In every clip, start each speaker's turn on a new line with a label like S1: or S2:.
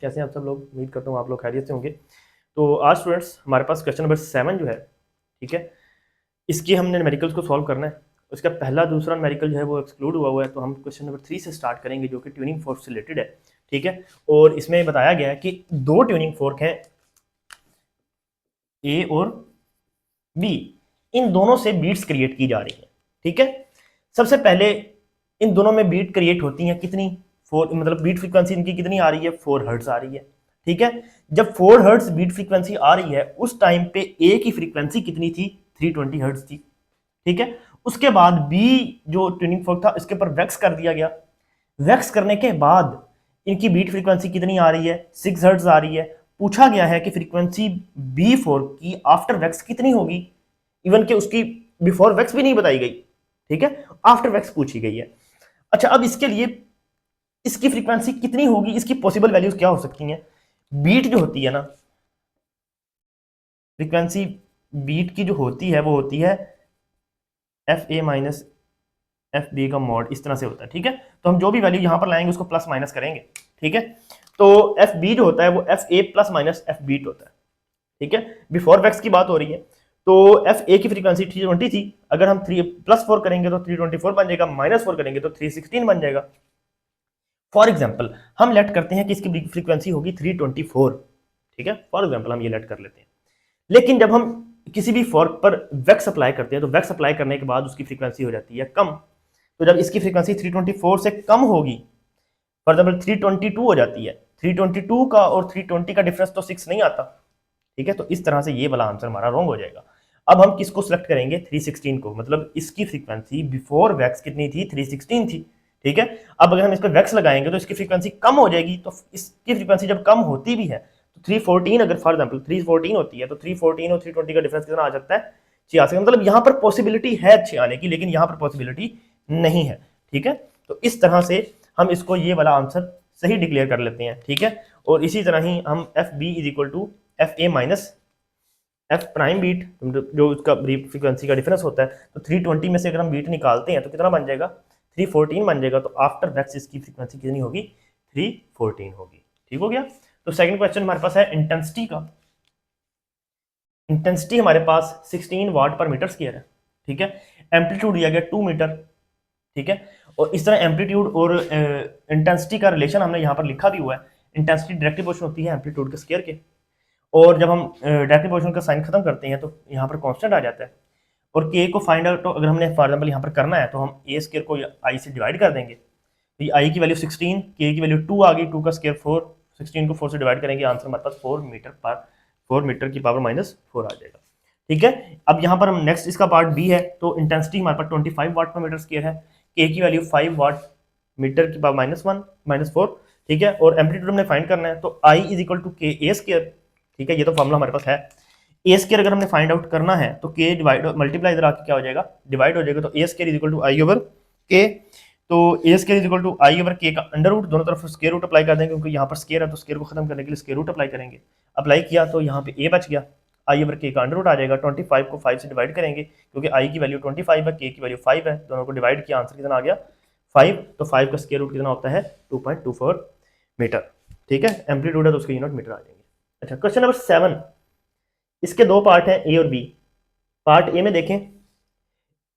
S1: कैसे हैं आप सब लोग? उम्मीद करता हूँ आप लोग खैरियत से होंगे। तो आज स्टूडेंट्स हमारे पास क्वेश्चन नंबर 7 जो है, ठीक है, इसकी हमने न्यूमेरिकल्स को सॉल्व करना है। उसका पहला दूसरा न्यूमेरिकल जो है वो एक्सक्लूड हुआ है, तो हम क्वेश्चन नंबर 3 से स्टार्ट करेंगे जो कि ट्यूनिंग फोर्क से रिलेटेड है, ठीक है। और इसमें बताया गया है कि दो ट्यूनिंग फोर्क हैं, ए और बी, इन दोनों से बीट्स क्रिएट की जा रही है, ठीक है। सबसे पहले इन दोनों में बीट क्रिएट होती हैं कितनी, 4, मतलब बीट फ्रीक्वेंसी इनकी कितनी आ रही है, 4 हर्ट्ज आ रही है, ठीक है। जब 4 हर्ट्ज बीट फ्रीक्वेंसी आ रही है उस टाइम पे ए की फ्रीक्वेंसी कितनी थी, 320 हर्ट्ज थी, ठीक है। उसके बाद बी जो ट्यूनिंग फोर्क था इसके ऊपर वैक्स कर दिया गया। वैक्स करने के बाद इनकी बीट फ्रीक्वेंसी कितनी आ रही है, 6 हर्ट्ज आ रही है। पूछा गया है कि फ्रीक्वेंसी बी फोर्क की आफ्टर वैक्स कितनी होगी, इवन कि उसकी बिफोर वैक्स भी नहीं बताई गई, ठीक है, आफ्टर वैक्स पूछी गई है। अच्छा, अब इसके लिए इसकी फ्रीक्वेंसी कितनी होगी, इसकी पॉसिबल वैल्यूज क्या हो सकती हैं। बीट जो होती है ना, फ्रीक्वेंसी बीट की जो होती है वो होती है F A minus F B का मॉड, इस तरह से होता है, ठीक है। तो हम जो भी वैल्यू यहां पर लाएंगे उसको प्लस माइनस करेंगे, ठीक है। तो एफ बी जो होता है वो F A plus minus F beat होता है, ठीक है। बिफोर वैक्स की बात हो रही है, तो एफ ए की फ्रीक्वेंसी 320 थी, अगर हम 3 प्लस 4 करेंगे तो 324 बन जाएगा, माइनस 4 करेंगे तो 316 बन जाएगा। फॉर एग्जाम्पल हम लेट करते हैं कि इसकी फ्रीक्वेंसी होगी 324, ठीक है, फॉर एग्जाम्पल हम ये लेट कर लेते हैं। लेकिन जब हम किसी भी फोर्क पर वैक्स अप्लाई करते हैं तो वैक्स अप्लाई करने के बाद उसकी फ्रीक्वेंसी हो जाती है कम। तो जब इसकी फ्रीक्वेंसी 324 से कम होगी, फॉर एग्जाम्पल 322 हो जाती है, 322 का और 320 का डिफरेंस तो 6 नहीं आता, ठीक है। तो इस तरह से ये वाला आंसर हमारा रॉन्ग हो जाएगा। अब हम किसको सिलेक्ट करेंगे, 316 को, मतलब इसकी फ्रीक्वेंसी बिफोर वैक्स कितनी थी, 316 थी, ठीक है। अब अगर हम इस पर वैक्स लगाएंगे तो इसकी फ्रीक्वेंसी कम हो जाएगी, तो इसकी फ्रीक्वेंसी जब कम होती भी है तो 314, अगर फॉर एग्जाम्पल 314 होती है तो 314 और 320 का डिफरेंस कितना आ सकता है, 86। मतलब यहाँ पर पॉसिबिलिटी है 6 आने की, लेकिन यहाँ पर पॉसिबिलिटी नहीं है, ठीक है। तो इस तरह से हम इसको ये वाला आंसर सही डिक्लेयर कर लेते हैं, ठीक है। और इसी तरह ही हम F B is equal to F A minus F prime beat, जो उसका फ्रीक्वेंसी का डिफरेंस होता है, तो 320 में से अगर हम बीट निकालते हैं तो कितना बन जाएगा, 314 बन जाएगा। तो आफ्टर वैक्स इसकी फ्रीक्वेंसी कितनी होगी, 314 होगी, ठीक हो गया। तो सेकंड क्वेश्चन हमारे पास है इंटेंसिटी का। इंटेंसिटी हमारे पास 16 वाट पर मीटर स्क्वायर है, ठीक है। एम्पलीट्यूड दिया गया 2 मीटर, ठीक है। और इस तरह एम्पलीट्यूड और इंटेंसिटी का रिलेशन हमने यहाँ पर लिखा भी हुआ है। इंटेंसिटी डायरेक्टली प्रोपोर्शनल होती है एम्पलीट्यूड के स्क्वायर के, और जब हम डायरेक्टली प्रोपोर्शनल का साइन खत्म करते हैं तो यहाँ पर कांस्टेंट आ जाता है। और के को फाइंड आउट तो अगर हमने फॉर एग्जाम्पल यहाँ पर करना है तो हम ए स्क्वायर को आई से डिवाइड कर देंगे, तो ये आई की वैल्यू 16, के की वैल्यू 2 आ गई, 2 का स्क्वायर 4, 16 को 4 से डिवाइड करेंगे, आंसर हमारे पास 4 मीटर की पावर माइनस 4 आ जाएगा, ठीक है। अब यहाँ पर हम नेक्स्ट इसका पार्ट बी है, तो इंटेंसिटी हमारे पास 25 वाट पर मीटर स्क्वायर है, के की वैल्यू 5 वाट मीटर की पावर -4, ठीक है। और एम्पलीट्यूड हमने फाइंड करना है, तो आई इज इक्वल टू के ए स्क्वायर, ठीक है, ये तो फॉर्मूला हमारे पास है। ए स्क्वायर अगर हमने फाइंड आउट करना है तो के डिवाइड मल्टीप्लाई इधर आके क्या हो जाएगा, डिवाइड हो जाएगा, तो A square is equal to I over K. तो A square is equal to I over K का अंडर रूट, दोनों तरफ स्क्वायर रूट अप्लाई कर देंगे, क्योंकि यहाँ पर स्क्वायर है तो स्क्वायर को खत्म करने के लिए स्क्वायर रूट अप्लाई करेंगे। अप्लाई किया तो यहाँ पे ए बच गया, आई ओवर के का अंडर रूट आ जाएगा, 25 को 5 से डिवाइड करेंगे, क्योंकि आई की वैल्यू 25 है, के की वैल्यू 5 है, दोनों को डिवाइड किया, आंसर कितना आ गया 5। तो 5 का स्क्वायर रूट कितना होता है, 2.24 मीटर, ठीक है। एम्पलीट्यूड है तो उसके यूनिट मीटर आ जाएंगे। अच्छा, क्वेश्चन नंबर 7, इसके दो पार्ट हैं, ए और बी। पार्ट ए में देखें,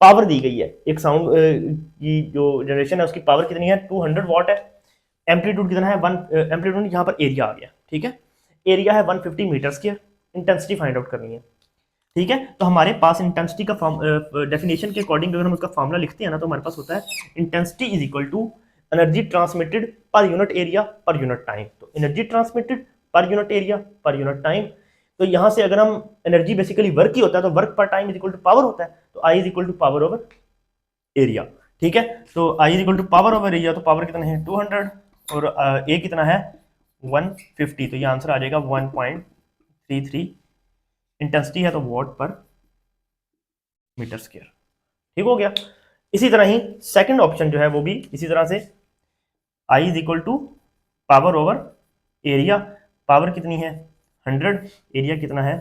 S1: पावर दी गई है, एक साउंड की जो जनरेशन है उसकी पावर कितनी है, 200 वाट है। एम्पलीट्यूड कितना है, एम्पलीट्यूड यहाँ पर एरिया आ गया, ठीक है, एरिया है 150 metre square. Intensity find out करनी है, ठीक है। तो हमारे पास इंटेंसिटी का डेफिनेशन के अकॉर्डिंग अगर हम उसका फॉर्मूला लिखते हैं ना, तो हमारे पास होता है intensity is equal to energy transmitted per unit area per unit time. तो energy transmitted per unit area per unit time, तो यहां से अगर हम एनर्जी बेसिकली वर्क ही होता है तो work per time is equal to power होता है, तो I is equal to power over area, ठीक है। तो I is equal to power over area, तो पावर कितना है 200 और ए कितना है 150, तो ये आंसर आ जाएगा 1.33 इंटेंसिटी है, तो वॉट पर मीटर स्क्वायर, ठीक हो गया। इसी तरह ही सेकंड ऑप्शन जो है वो भी इसी तरह से, I is equal to power over area, power कितनी है 100, एरिया कितना है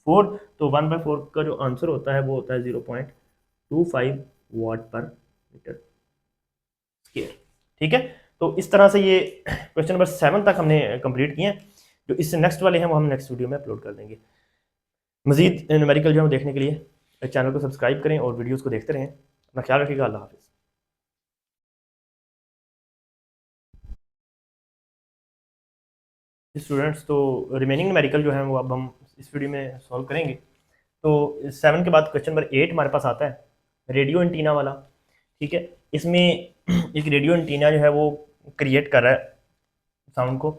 S1: 4, तो 1/4 का जो आंसर होता है वो होता है 0.25 वाट पर मीटर स्क्वायर, ठीक है। तो इस तरह से ये क्वेश्चन नंबर 7 तक हमने कंप्लीट किए हैं। जो इससे नेक्स्ट वाले हैं वो हम नेक्स्ट वीडियो में अपलोड कर देंगे। मजीद न्यूमेरिकल जो है देखने के लिए चैनल को सब्सक्राइब करें और वीडियोज़ को देखते रहें। अपना ख्याल रखिएगा। अल्लाह हाफिज़। स्टूडेंट्स, तो रिमेनिंग न्यूमेरिकल जो है वो अब हम इस वीडियो में सॉल्व करेंगे। तो 7 के बाद क्वेश्चन नंबर 8 हमारे पास आता है, रेडियो एंटीना वाला। ठीक है, इसमें एक रेडियो एंटीना जो है वो क्रिएट कर रहा है साउंड को।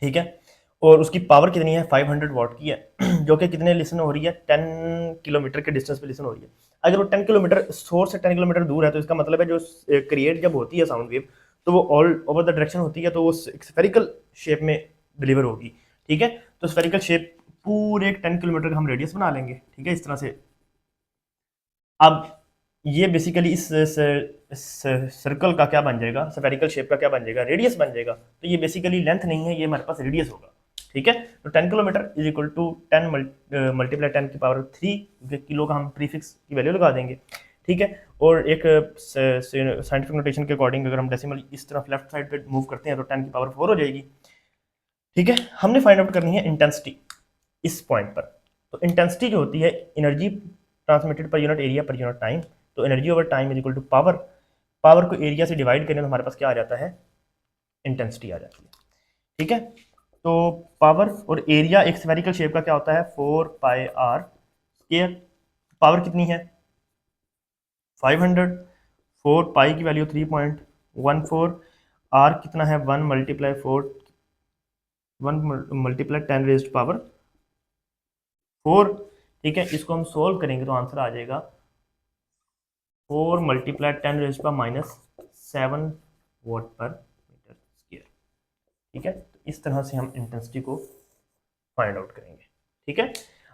S1: ठीक है, और उसकी पावर कितनी है, 500 वाट की है जो कि कितने लिसन हो रही है, 10 किलोमीटर के डिस्टेंस पे लिसन हो रही है। अगर वो 10 किलोमीटर सोर्स से 10 किलोमीटर दूर है तो इसका मतलब है जो क्रिएट जब होती है साउंड वेव तो वो ऑल ओवर द डायरेक्शन होती है, तो वो स्फेरिकल शेप में डिलीवर होगी। ठीक है, तो स्फेरिकल शेप पूरे 10 किलोमीटर का हम रेडियस बना लेंगे। ठीक है, इस तरह से। अब ये बेसिकली इस सर्कल का क्या बन जाएगा, स्फेरिकल शेप का क्या बन जाएगा, रेडियस बन जाएगा। तो ये बेसिकली लेंथ नहीं है, ये हमारे पास रेडियस होगा। ठीक है, तो 10 kilometre is equal to 10 multiply 10 की पावर 3 किलो का हम प्रीफिक्स की वैल्यू लगा देंगे। ठीक है, और एक साइंटिफिक नोटेशन के अकॉर्डिंग अगर हम डेसिमल इस तरफ लेफ्ट साइड पे मूव करते हैं तो 10 की पावर 4 हो जाएगी। ठीक है, हमने फाइंड आउट करनी है इंटेंसिटी इस पॉइंट पर। तो इंटेंसिटी जो होती है energy transmitted per unit area per unit time, तो energy over time is equal to power. Power को एरिया से डिवाइड करें तो हमारे पास क्या आ जाता है, इंटेंसिटी आ जाती है। ठीक है, तो पावर और एरिया एक स्फेरिकल शेप का क्या होता है, 4 पाई आर स्क्वायर। पावर कितनी है, 500। 4 पाई की वैल्यू 3.14। आर कितना है, 1 मल्टीप्लाई 4, 1 मल्टीप्लाई 10 रेज्ड पावर 4। ठीक है, इसको हम सोल्व करेंगे तो आंसर आ जाएगा 4 मल्टीप्लाई 10 रेज्ड पावर -7 वाट पर मीटर स्क्वायर। ठीक है, तो इस तरह से हम इंटेंसिटी को फाइंड आउट करेंगे। ठीक है,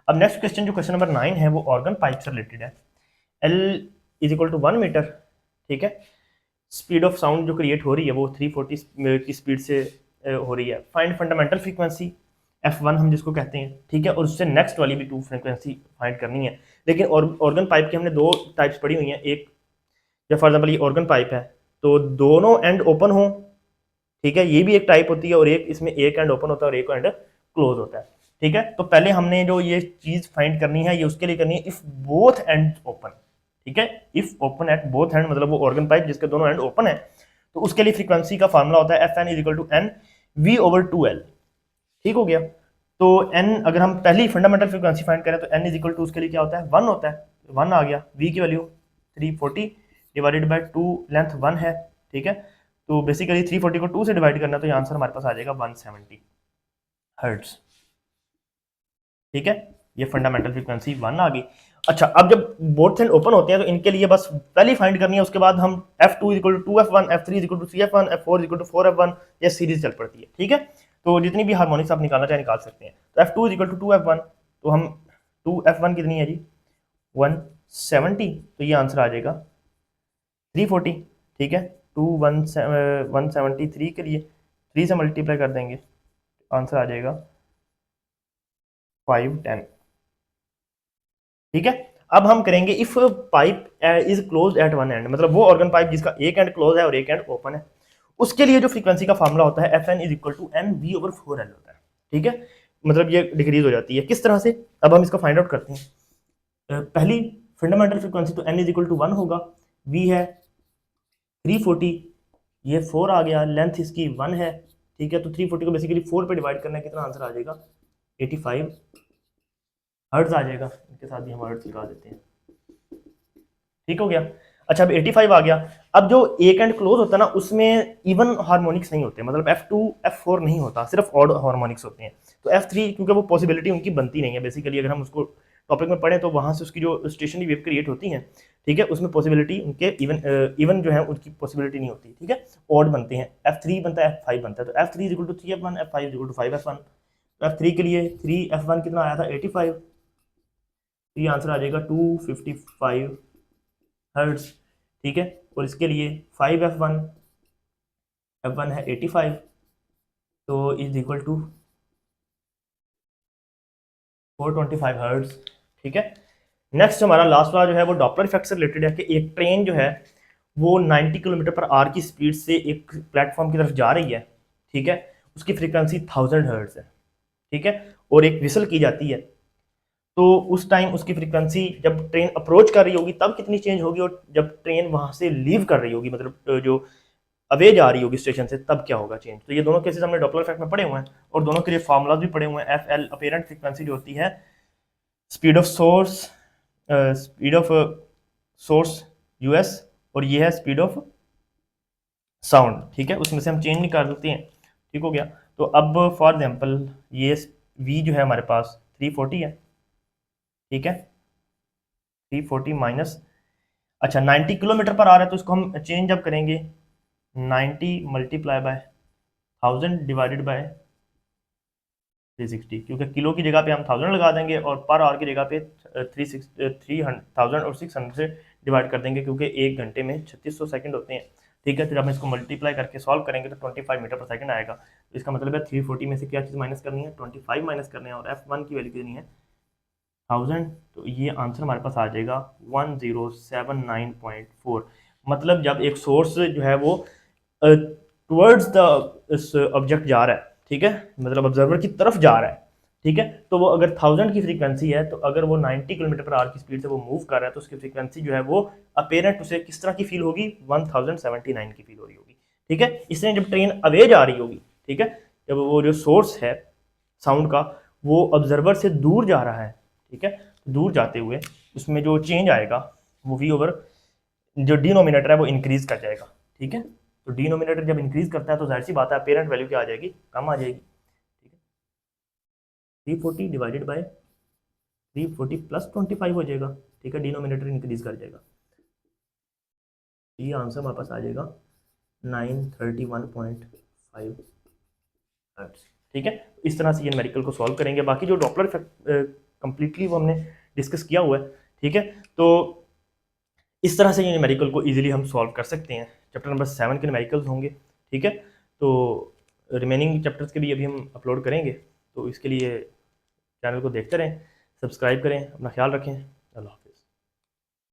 S1: अब नेक्स्ट क्वेश्चन जो क्वेश्चन नंबर 9 है वो ऑर्गन पाइप से रिलेटेड है। L is equal to 1 metre. ठीक है, स्पीड ऑफ साउंड जो क्रिएट हो रही है वो 340 की स्पीड से हो रही है। फाइंड फंडामेंटल फ्रीक्वेंसी F1 हम जिसको कहते हैं। ठीक है, और उससे नेक्स्ट वाली भी 2 फ्रीक्वेंसी फाइंड करनी है। लेकिन ऑर्गन पाइप की हमने 2 टाइप्स पढ़ी हुई हैं। एक जब फॉर एग्जाम्पल ये ऑर्गन पाइप है तो दोनों एंड ओपन हो, ठीक है, ये भी एक टाइप होती है, और एक इसमें एक एंड ओपन होता है और एक एंड क्लोज होता है। ठीक है, तो पहले हमने जो ये चीज फाइंड करनी है ये उसके लिए करनी है इफ बोथ एंड ओपन। ठीक है, if open at both and मतलब वो ऑर्गन पाइप जिसके दोनों एंड ओपन है, तो उसके लिए फ्रीक्वेंसी का फार्मूला होता है F N is equal to N V over 2L। ठीक हो गया, तो एन अगर हम पहली फंडामेंटल फ्रीक्वेंसी फाइंड करें तो एन इज इक्वल टू उसके लिए क्या होता है, 1 होता है। 1 आ गया, वी की वैल्यू 340 डिवाइडेड बाय 2, लेंथ 1 है। ठीक है, तो बेसिकली 340 को 2 से डिवाइड करना तो ये आंसर हमारे पास आ जाएगा 170 हर्ट्ज। ठीक है, ये फंडामेंटल फ्रीक्वेंसी 1 आ गई। अच्छा, अब जब बोथ एंड ओपन होते हैं तो इनके लिए बस पहले फाइंड करनी है, उसके बाद हम F2 equal to 2F1, F3 equal to 3F1, F4 equal to 4F1, ये सीरीज चल पड़ती है। ठीक है, तो जितनी भी हार्मोनिक्स आप निकालना चाहे निकाल सकते हैं। तो F2 इक्वल टू 2F1, तो हम 2F1 कितनी है जी, 170, तो ये आंसर आ जाएगा 340। ठीक है, 173 के लिए 3 से मल्टीप्लाई कर देंगे, आंसर आ जाएगा 510। ठीक है, अब हम करेंगे if pipe is close eight one and, मतलब वो ऑर्गन पाइप जिसका एक एंड क्लोज है और एक एंड ओपन है, उसके लिए जो फ्रीक्वेंसी का फार्मूला होता है F N is equal to N V over 4L होता है। ठीक है, मतलब ये डिक्रीज हो जाती है। किस तरह से, अब हम इसको फाइंड आउट करते हैं। पहली फंडामेंटल फ्रीक्वेंसी तो एन इज इक्वल टू 1 होगा, वी है 340, ये 4 आ गया, लेंथ इसकी 1 है। ठीक है, तो 340 को बेसिकली 4 पे डिवाइड करना है, कितना आंसर आ जाएगा 85 हर्ट्ज आ जाएगा। इनके साथ भी हम हर्ट्ज लगा देते हैं। ठीक हो गया, अच्छा अब 85 आ गया। अब जो एक एंड क्लोज होता है ना उसमें इवन हार्मोनिक्स नहीं होते, मतलब F2 F4 नहीं होता, सिर्फ ऑड हार्मोनिक्स होते हैं। तो F3 क्योंकि वो पॉसिबिलिटी उनकी बनती नहीं है, बेसिकली अगर हम उसको टॉपिक में पढ़ें तो वहां से उसकी जो स्टेशनरी वेव क्रिएट होती हैं, ठीक है, उसमें पॉसिबिलिटी उनके इवन जो है उनकी पॉसिबिलिटी नहीं होती। ठीक है, ऑड बनते हैं, F3 बनता है F5 बनता है, तो F3 is equal to 3F1, F5 is equal to 5F1। तो F3 के लिए 3F1 कितना आया था 85, तो ये आंसर आ जाएगा 255 हर्ट्ज। ठीक है, और इसके लिए 5F1, F1 है 85, तो इज इक्वल टू 425 हर्ट्ज। ठीक है, नेक्स्ट हमारा लास्ट वाला जो है वो डॉपलर इफेक्ट से रिलेटेड है कि एक ट्रेन जो है वो 90 किलोमीटर पर आवर की स्पीड से एक प्लेटफॉर्म की तरफ जा रही है, ठीक है, उसकी फ्रीक्वेंसी 1000 हर्ट्ज है, ठीक है, और एक विसल की जाती है, तो उस टाइम उसकी फ्रीक्वेंसी जब ट्रेन अप्रोच कर रही होगी तब कितनी चेंज होगी, और जब ट्रेन वहां से लीव कर रही होगी, मतलब जो अवे जा रही होगी स्टेशन से, तब क्या होगा चेंज। तो ये दोनों केसेस हमने डॉपलर इफेक्ट में पढ़े हुए हैं, और दोनों के लिए फार्मूलाज भी पढ़े हुए हैं। एफ एल अपेरेंट फ्रीक्वेंसी जो होती है speed of source, speed of source US, और ये है स्पीड ऑफ साउंड, ठीक है, उसमें से हम चेंज नहीं कर सकते हैं, ठीक हो गया। तो अब फॉर एग्जांपल ये वी जो है हमारे पास 340 है, ठीक है, 340 माइनस, अच्छा 90 किलोमीटर पर आ रहा है, तो इसको हम चेंज जब करेंगे 90 मल्टीप्लाई बाय 1000 डिवाइडेड बाय 360, क्योंकि किलो की जगह पे हम 1000 लगा देंगे और पर आवर की जगह पे 3000 और 600 से डिवाइड कर देंगे, क्योंकि एक घंटे में 3600 सेकंड होते हैं, ठीक है। फिर हम इसको मल्टीप्लाई करके सॉल्व करेंगे तो 25 मीटर पर सेकंड आएगा। तो इसका मतलब है 340 में से क्या चीज़ माइनस करनी है, 25 माइनस करने हैं, और F1 की वैल्यू कितनी है 1000, तो ये आंसर हमारे पास आ जाएगा 1079.4। मतलब जब एक सोर्स जो है वो टुवर्ड्स द ऑब्जेक्ट जा रहा है, ठीक है, मतलब ऑब्जर्वर की तरफ जा रहा है, ठीक है, तो वो अगर 1000 की फ्रीक्वेंसी है, तो अगर वो 90 किलोमीटर पर आवर की स्पीड से वो मूव कर रहा है, तो उसकी फ्रीक्वेंसी जो है वो अपेरेंट उसे किस तरह की फील होगी, 1079 की फील हो रही होगी, ठीक है। इसलिए जब ट्रेन अवे जा रही होगी, ठीक है, जब वो जो सोर्स है साउंड का वो ऑब्जर्वर से दूर जा रहा है, ठीक है, तो दूर जाते हुए उसमें जो चेंज आएगा वो वी ओवर जो डिनोमिनेटर है वो इंक्रीज कर जाएगा, ठीक है। तो डिनोमिनेटर जब इंक्रीज करता है तो जाहिर सी बात है पेरेंट वैल्यू क्या आ जाएगी, कम आ जाएगी, ठीक है। 340 डिवाइडेड बाय 340 प्लस 25 हो जाएगा, ठीक है, डिनोमिनेटर इंक्रीज कर जाएगा, ये आंसर हमारे पास आ जाएगा 931.5 हर्ट्ज, ठीक है। इस तरह से ये न्यूमेरिकल को सॉल्व करेंगे। बाकी जो डॉपलर इफेक्ट कंप्लीटली वो हमने डिस्कस किया हुआ है, ठीक है। तो इस तरह से ये न्यूमेरिकल को इजीली हम सॉल्व कर सकते हैं। चैप्टर नंबर 7 के न्यूमेरिकल्स होंगे, ठीक है। तो रिमेनिंग चैप्टर्स के भी अभी हम अपलोड करेंगे, तो इसके लिए चैनल को देखते रहें, सब्सक्राइब करें, अपना ख्याल रखें।